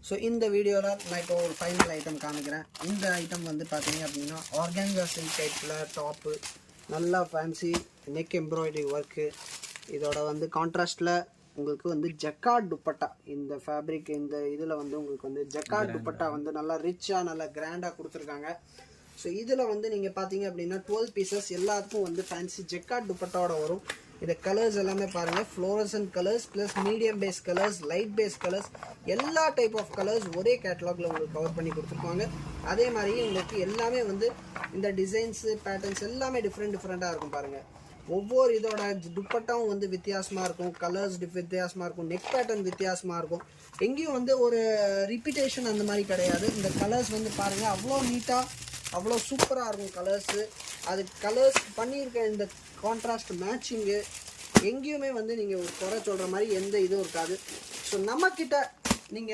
So இந்த வீடியோவில் நான் இப்போ ஒரு ஃபைனல் ஐட்டம் காமிக்கிறேன். இந்த ஐட்டம் வந்து பார்த்தீங்க அப்படின்னா ஆர்கான்ஜா சில்க் டைப்பில் டாப்பு, நல்லா ஃபேன்சி நெக் எம்ப்ராய்டரி ஒர்க்கு. இதோட வந்து கான்ட்ராஸ்டில் உங்களுக்கு வந்து ஜக்கார்ட் துப்பட்டா, இந்த ஃபேப்ரிக் இந்த இதில் வந்து உங்களுக்கு வந்து ஜக்கார்ட் துப்பட்டா வந்து நல்லா ரிச்சாக நல்லா கிராண்டாக கொடுத்துருக்காங்க. ஸோ இதில் வந்து நீங்கள் பார்த்தீங்க அப்படின்னா 12 பீசஸ் எல்லாத்துக்கும் வந்து ஃபேன்சி ஜக்கார்ட் துப்பட்டாவோட வரும். இந்த கலர்ஸ் எல்லாமே பாருங்கள், fluorescent colours plus medium base colours, light base colours, எல்லா டைப் ஆஃப் கலர்ஸ் ஒரே கேட்டலாகில் உங்களுக்கு கவர் பண்ணி கொடுத்துருப்பாங்க. அதே மாதிரி உங்களுக்கு எல்லாமே வந்து இந்த டிசைன்ஸு பேட்டர்ன்ஸ் எல்லாமே டிஃப்ரெண்ட்டாக இருக்கும் பாருங்கள். ஒவ்வொரு இதோட துப்பட்டாவும் வந்து வித்தியாசமாக இருக்கும், கலர்ஸ் வித்தியாசமாக இருக்கும், நெக் பேட்டர்ன் வித்தியாசமாக இருக்கும். எங்கேயும் வந்து ஒரு ரிப்பீட்டேஷன் அந்த மாதிரி கிடையாது. இந்த கலர்ஸ் வந்து பாருங்கள், அவ்வளோ நீட்டாக அவ்வளோ சூப்பராக இருக்கும் கலர்ஸு. அது கலர்ஸ் பண்ணியிருக்க இந்த கான்ட்ராஸ்ட் மேட்சிங்கு எங்கேயுமே வந்து நீங்கள் ஒரு குறை சொல்கிற மாதிரி எந்த இதுவும் இருக்காது. ஸோ நம்மக்கிட்ட நீங்கள்